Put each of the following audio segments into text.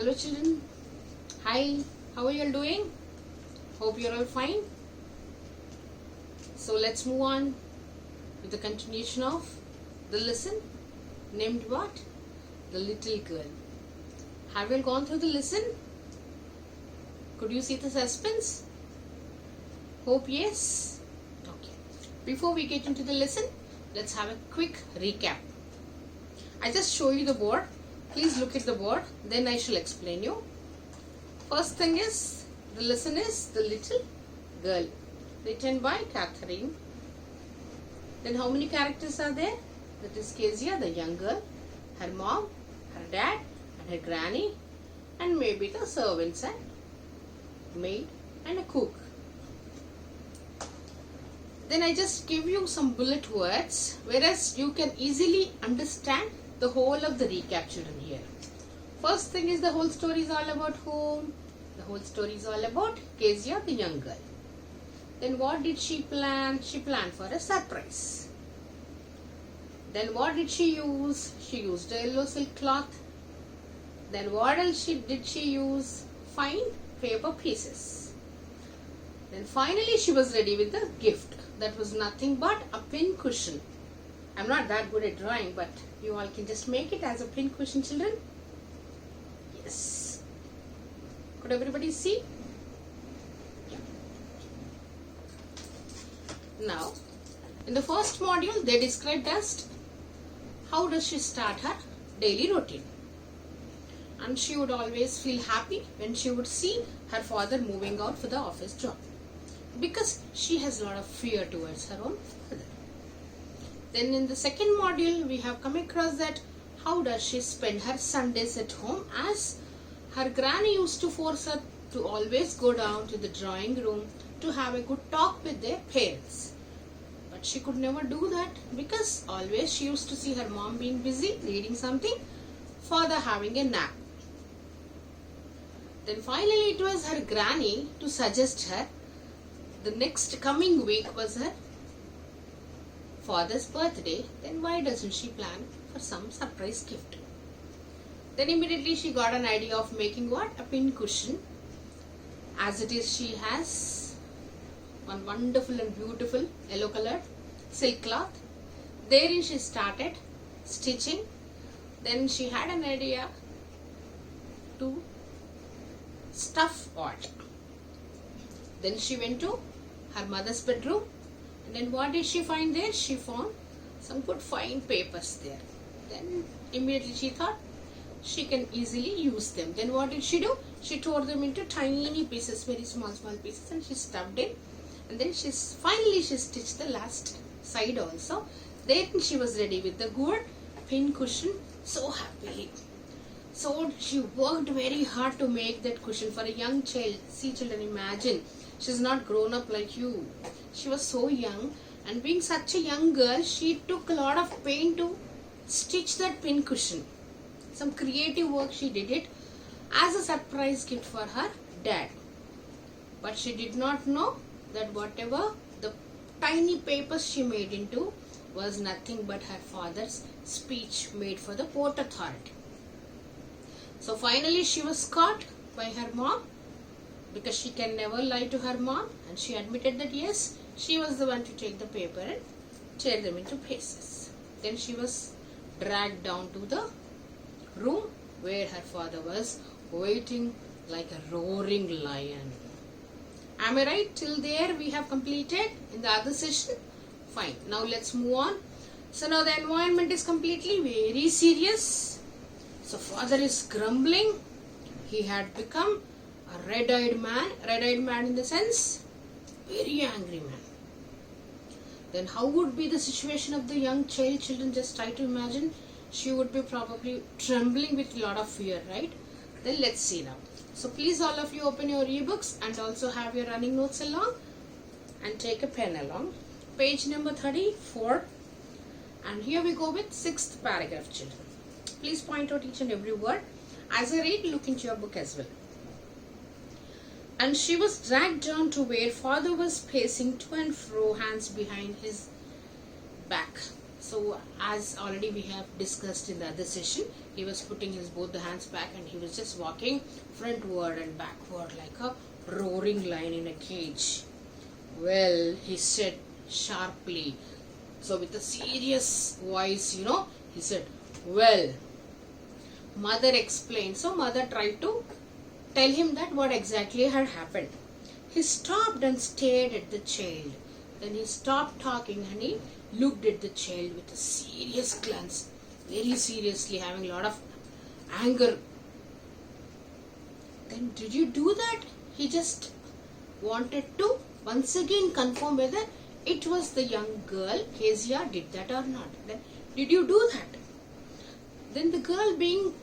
Hello children. Hi. How are you all doing? Hope you're all fine. So let's move on with the continuation of the lesson named what? The Little Girl. Have you all gone through the lesson? Could you see the suspense? Hope yes. Okay. Before we get into the lesson, let's have a quick recap. I just show you the board. Please look at the board, then I shall explain you. First thing is, the lesson is The Little Girl, written by Catherine. Then how many characters are there? That is Kezia, the young girl, her mom, her dad, and her granny, and maybe the servants and maid and a cook. Then I just give you some bullet words, whereas you can easily understand the whole of the recap, children, here. First thing is, the whole story is all about whom? The whole story is all about Kezia, the young girl. Then what did she plan? She planned for a surprise. Then what did she use? She used a yellow silk cloth. Then what else did she use? Fine paper pieces. Then finally she was ready with the gift. That was nothing but a pin cushion. I'm not that good at drawing, but you all can just make it as a pin cushion, children. Yes. Could everybody see? Yeah. Now, in the first module, they described as how does she start her daily routine. And she would always feel happy when she would see her father moving out for the office job, because she has a lot of fear towards her own father. Then in the second module, we have come across that how does she spend her Sundays at home, as her granny used to force her to always go down to the drawing room to have a good talk with their parents. But she could never do that because always she used to see her mom being busy reading something, father having a nap. Then finally it was her granny to suggest her the next coming week was her father's birthday. Then why doesn't she plan for some surprise gift? Then immediately she got an idea of making what? A pin cushion. As it is, she has one wonderful and beautiful yellow colored silk cloth. Therein she started stitching. Then she had an idea to stuff what? Then she went to her mother's bedroom. And then what did she find there? She found some good fine papers there. Then immediately she thought she can easily use them. Then what did she do? She tore them into tiny pieces, very small pieces, and she stuffed it. And then finally she stitched the last side also. Then she was ready with the good pin cushion, so happily. So she worked very hard to make that cushion for a young child. See children, imagine, she's not grown up like you. She was so young, and being such a young girl, she took a lot of pain to stitch that pin cushion. Some creative work she did it as a surprise gift for her dad. But she did not know that whatever the tiny papers she made into was nothing but her father's speech made for the Port Authority. So finally she was caught by her mom, because she can never lie to her mom, and she admitted that yes, she was the one to take the paper and tear them into pieces. Then she was dragged down to the room where her father was waiting like a roaring lion. Am I right? Till there we have completed in the other session. Fine. Now let's move on. So now the environment is completely very serious. So father is grumbling. He had become a red-eyed man in the sense, very angry man. Then how would be the situation of the young child? Children, just try to imagine. She would be probably trembling with a lot of fear, right? Then let's see now. So please all of you open your ebooks and also have your running notes along and take a pen along. Page number 34, and here we go with 6th paragraph, children. Please point out each and every word. As I read, look into your book as well. And she was dragged down to where father was pacing to and fro, hands behind his back. So as already we have discussed in the other session, he was putting his both the hands back and he was just walking frontward and backward like a roaring lion in a cage. Well, he said sharply. So with a serious voice, he said, well. Mother explained. So mother tried to tell him that what exactly had happened. He stopped and stared at the child. Then he stopped talking and he looked at the child with a serious glance, very seriously, having a lot of anger. Then, did you do that? He just wanted to once again confirm whether it was the young girl, Kezia, did that or not. Then, did you do that? Then the girl being,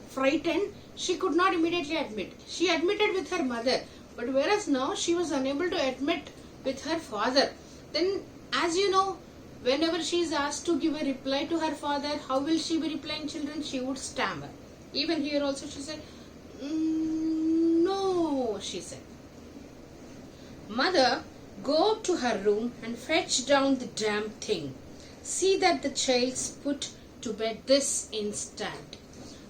frightened, she could not immediately admit. She admitted with her mother, but whereas now she was unable to admit with her father. Then, as you know, whenever she is asked to give a reply to her father, how will she be replying, children? She would stammer. Even here also she said, no, she said. Mother, go to her room and fetch down the damn thing. See that the child's put to bed this instant.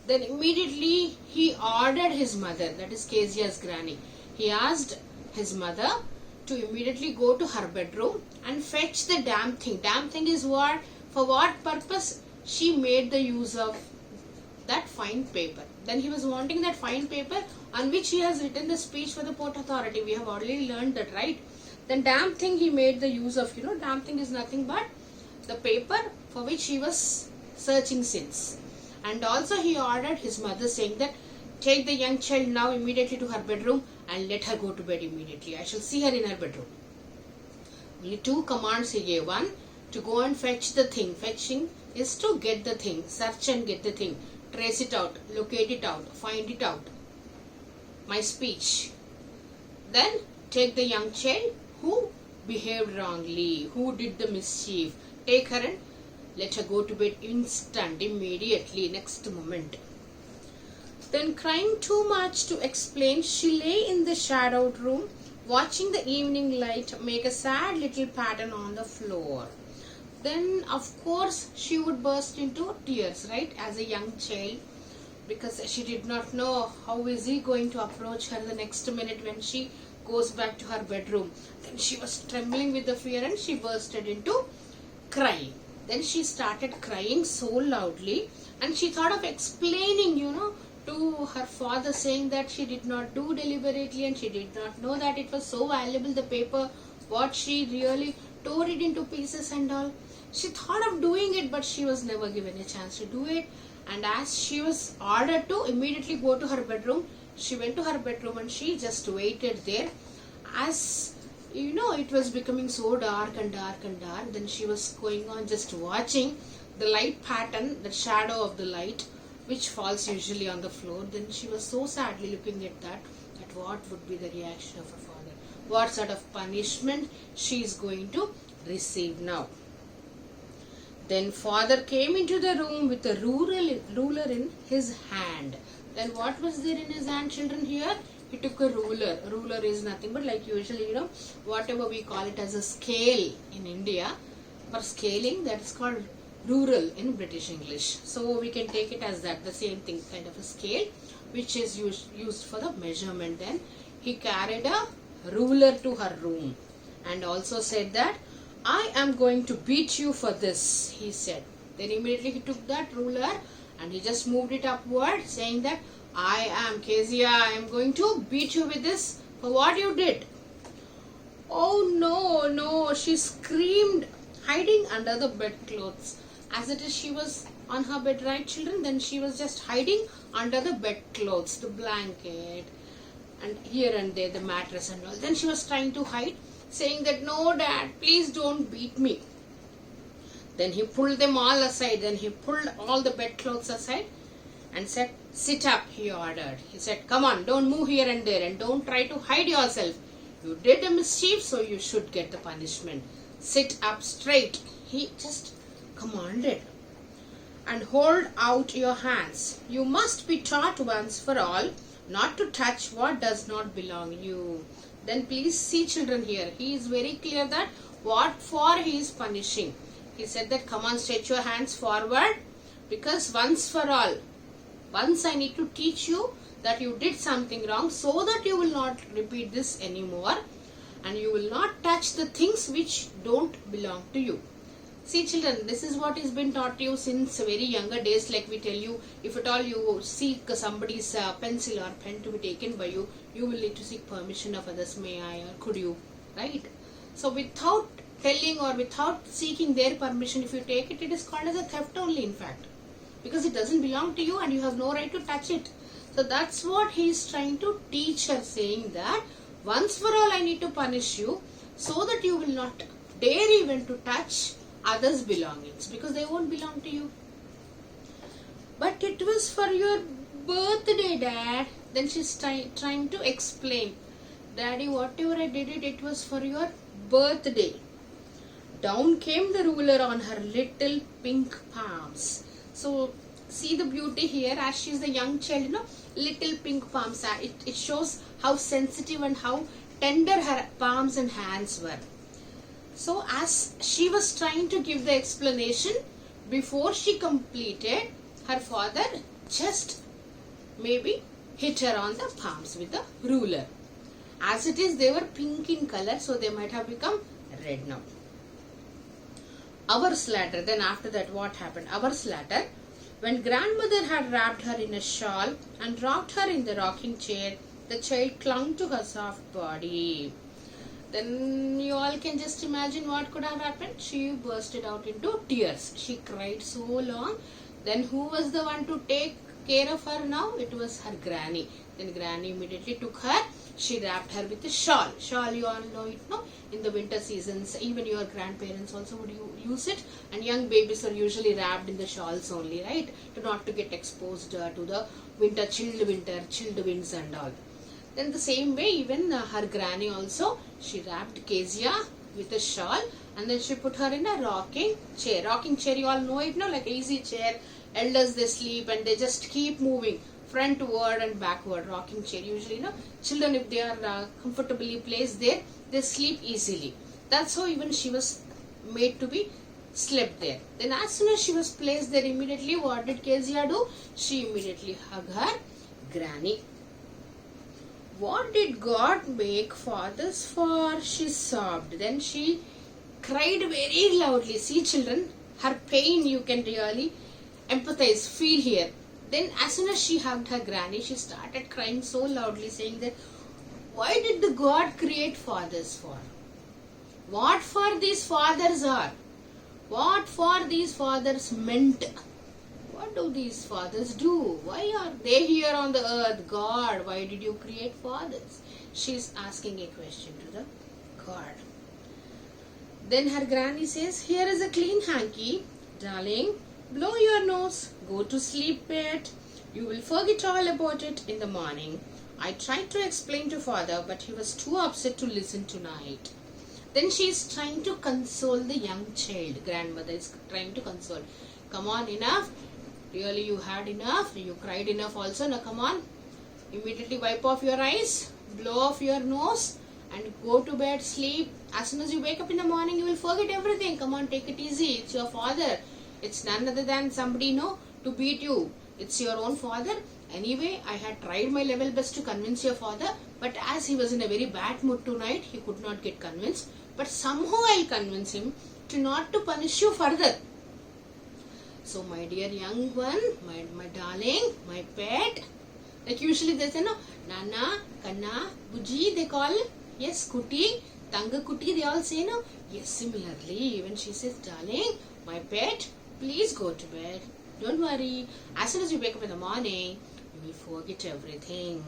Then immediately he ordered his mother, that is Kezia's granny. He asked his mother to immediately go to her bedroom and fetch the damn thing. Damn thing is what? For what purpose? She made the use of that fine paper. Then he was wanting that fine paper on which he has written the speech for the Port Authority. We have already learned that, right? Then damn thing he made the use of, damn thing is nothing but the paper for which he was searching since. And also he ordered his mother saying that take the young child now immediately to her bedroom and let her go to bed immediately. I shall see her in her bedroom. Only two commands he gave. One, to go and fetch the thing. Fetching is to get the thing. Search and get the thing. Trace it out. Locate it out. Find it out. My speech. Then take the young child who behaved wrongly, who did the mischief. Take her and let her go to bed instant, immediately, next moment. Then crying too much to explain, she lay in the shadowed room, watching the evening light make a sad little pattern on the floor. Then, of course, she would burst into tears, right, as a young child, because she did not know how is he going to approach her the next minute when she goes back to her bedroom. Then she was trembling with the fear and she bursted into crying. Then she started crying so loudly and she thought of explaining, to her father, saying that she did not do deliberately and she did not know that it was so valuable, the paper, what she really tore it into pieces and all. She thought of doing it, but she was never given a chance to do it. And as she was ordered to immediately go to her bedroom, she went to her bedroom and she just waited there. As it was becoming so dark and dark and dark. Then she was going on just watching the light pattern, the shadow of the light, which falls usually on the floor. Then she was so sadly looking at that what would be the reaction of her father. What sort of punishment she is going to receive now. Then father came into the room with a ruler in his hand. Then what was there in his hand, children, here? He took a ruler. A ruler is nothing but like usually, whatever we call it as a scale in India. For scaling, that is called rural in British English. So we can take it as that, the same thing, kind of a scale, which is used for the measurement. Then he carried a ruler to her room and also said that, I am going to beat you for this, he said. Then immediately he took that ruler and he just moved it upward, saying that, I am Kezia, I am going to beat you with this for what you did. Oh no, she screamed, hiding under the bedclothes. As it is, she was on her bed, right, children? Then she was just hiding under the bedclothes, the blanket, and here and there the mattress and all. Then she was trying to hide, saying that, no dad, please don't beat me. Then he pulled them all aside. Then he pulled all the bedclothes aside and said, sit up, he ordered. He said, come on, don't move here and there and don't try to hide yourself. You did a mischief, so you should get the punishment. Sit up straight, he just commanded. And hold out your hands. You must be taught once for all not to touch what does not belong you. Then please see, children, here. He is very clear that what for he is punishing. He said that, come on, stretch your hands forward, because once for all, once I need to teach you that you did something wrong, so that you will not repeat this anymore, and you will not touch the things which don't belong to you. See children, this is what has been taught you since very younger days. Like we tell you, if at all you seek somebody's pencil or pen to be taken by you, you will need to seek permission of others. May I, or could you, right? So without telling or without seeking their permission, if you take it, it is called as a theft only, in fact, because it doesn't belong to you and you have no right to touch it. So that's what he is trying to teach her, saying that once for all I need to punish you, so that you will not dare even to touch others' belongings, because they won't belong to you. But it was for your birthday, Dad. Then she's trying to explain, Daddy, whatever I did it was for your birthday. Down came the ruler on her little pink palms. So see the beauty here, as she is the young child, little pink palms. It shows how sensitive and how tender her palms and hands were. So as she was trying to give the explanation, before she completed, her father just maybe hit her on the palms with the ruler. As it is, they were pink in color, so they might have become red now. Hours later, then after that what happened? Hours later, when grandmother had wrapped her in a shawl and rocked her in the rocking chair, the child clung to her soft body. Then you all can just imagine what could have happened. She bursted out into tears. She cried so long. Then who was the one to take care of her now? It was her granny. Then granny immediately took her. She wrapped her with a shawl. Shawl, you all know it, no? In the winter seasons, even your grandparents also would use it. And young babies are usually wrapped in the shawls only, right? Not to get exposed to the chilled winds and all. Then the same way, even her granny also, she wrapped Kezia with a shawl, and then she put her in a rocking chair. Rocking chair, you all know it, no? Like easy chair. Elders, they sleep and they just keep moving frontward and backward. Rocking chair, usually, children, if they are comfortably placed there, they sleep easily. That's how even she was made to be slept there. Then as soon as she was placed there, immediately what did Kezia do? She immediately hugged her granny. What did God make fathers for? She sobbed. Then she cried very loudly. See children, her pain you can really empathize, feel here. Then as soon as she hugged her granny, she started crying so loudly, saying that, why did the God create fathers for? What for these fathers are? What for these fathers meant? What do these fathers do? Why are they here on the earth? God, why did you create fathers? She's asking a question to the God. Then her granny says, here is a clean hanky. Darling, blow your nose. Go to sleep, pet. You will forget all about it in the morning. I tried to explain to father, but he was too upset to listen tonight. Then she is trying to console the young child. Grandmother is trying to console. Come on, enough. Really, you had enough. You cried enough also. Now come on. Immediately wipe off your eyes. Blow off your nose. And go to bed, sleep. As soon as you wake up in the morning, you will forget everything. Come on, take it easy. It's your father. It's none other than somebody, to beat you. It's your own father. Anyway, I had tried my level best to convince your father. But as he was in a very bad mood tonight, he could not get convinced. But somehow I'll convince him to not to punish you further. So my dear young one, my darling, my pet, like usually they say, Nana, Kanna, Buji, they call, yes, Kuti, Tanga Kuti, they all say, yes, similarly, even she says, darling, my pet, please go to bed. Don't worry. As soon as you wake up in the morning, you will forget everything.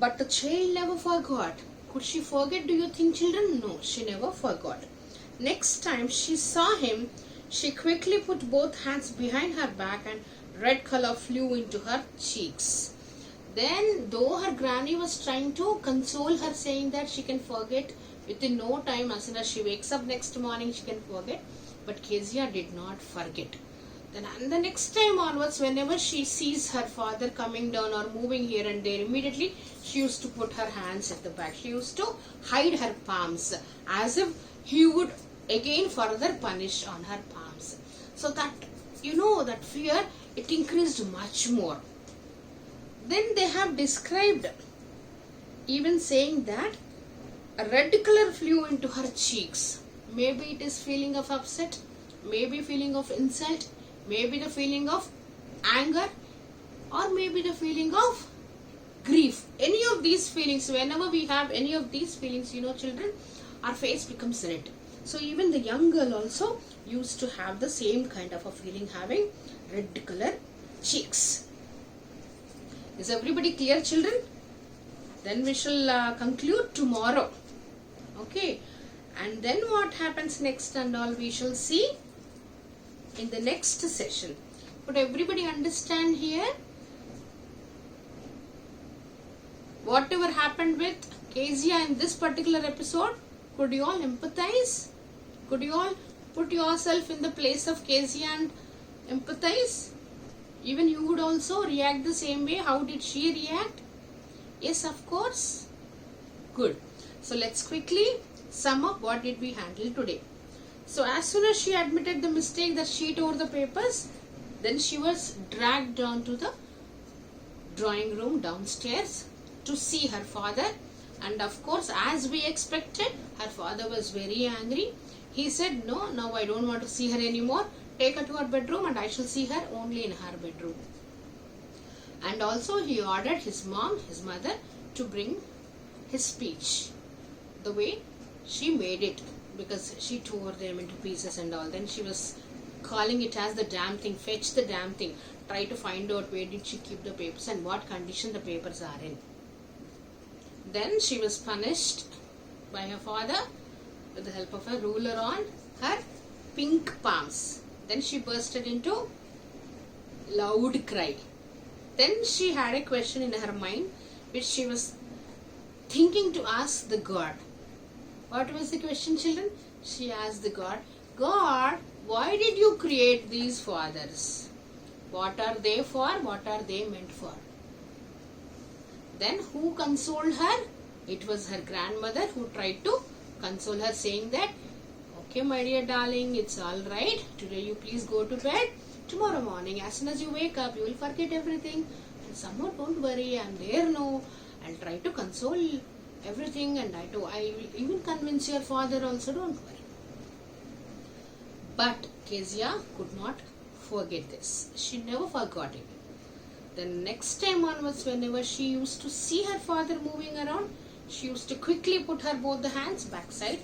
But the child never forgot. Could she forget, do you think, children? No, she never forgot. Next time she saw him, she quickly put both hands behind her back and red color flew into her cheeks. Then, though her granny was trying to console her, saying that she can forget within no time, as soon as she wakes up next morning, she can forget. But Kezia did not forget. Then, and the next time onwards, whenever she sees her father coming down or moving here and there, immediately she used to put her hands at the back. She used to hide her palms as if he would again further punished on her palms. So that, that fear, it increased much more. Then they have described, even saying that a red color flew into her cheeks. Maybe it is feeling of upset, maybe feeling of insult, maybe the feeling of anger, or maybe the feeling of grief. Any of these feelings, whenever we have any of these feelings, children, our face becomes red. So even the young girl also used to have the same kind of a feeling, having red color cheeks. Is everybody clear, children? Then we shall conclude tomorrow. Okay. And then what happens next and all we shall see in the next session. Could everybody understand here? Whatever happened with Kezia in this particular episode, could you all empathize? Could you all put yourself in the place of Kezia and empathize? Even you would also react the same way. How did she react? Yes, of course. Good. So let's quickly sum up what did we handle today. So as soon as she admitted the mistake that she tore the papers, then she was dragged down to the drawing room downstairs to see her father. And of course, as we expected, her father was very angry. He said, no, now I don't want to see her anymore. Take her to her bedroom and I shall see her only in her bedroom. And also he ordered his mom, his mother, to bring his speech. The way she made it, because she tore them into pieces and all. Then she was calling it as the damn thing, fetch the damn thing. Try to find out where did she keep the papers and what condition the papers are in. Then she was punished by her father with the help of a ruler on her pink palms. Then she bursted into loud cry. Then she had a question in her mind which she was thinking to ask the God. What was the question, children? She asked the God, God, why did you create these fathers? What are they for? What are they meant for? Then who consoled her? It was her grandmother who tried to console her, saying that, okay, my dear darling, it's all right. Today you please go to bed. Tomorrow morning, as soon as you wake up, you will forget everything. And somehow, don't worry, I'm there now. I'll try to console everything, and I will even convince your father also, don't worry. But Kezia could not forget this. She never forgot it. The next time onwards, whenever she used to see her father moving around, she used to quickly put her both the hands backside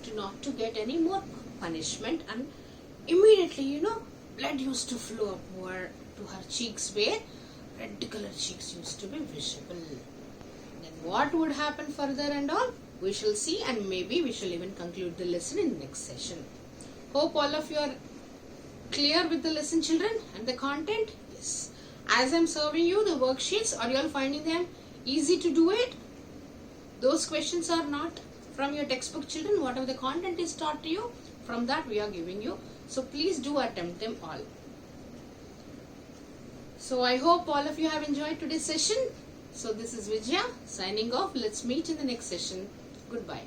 to not to get any more punishment, and immediately, blood used to flow upward to her cheeks where red color cheeks used to be visible. Then what would happen further and all, we shall see, and maybe we shall even conclude the lesson in the next session. Hope all of you are clear with the lesson, children, and the content. Yes. As I am serving you the worksheets, are you all finding them easy to do it? Those questions are not from your textbook, children. Whatever the content is taught to you, from that we are giving you. So please do attempt them all. So I hope all of you have enjoyed today's session. So this is Vijaya signing off. Let's meet in the next session. Goodbye.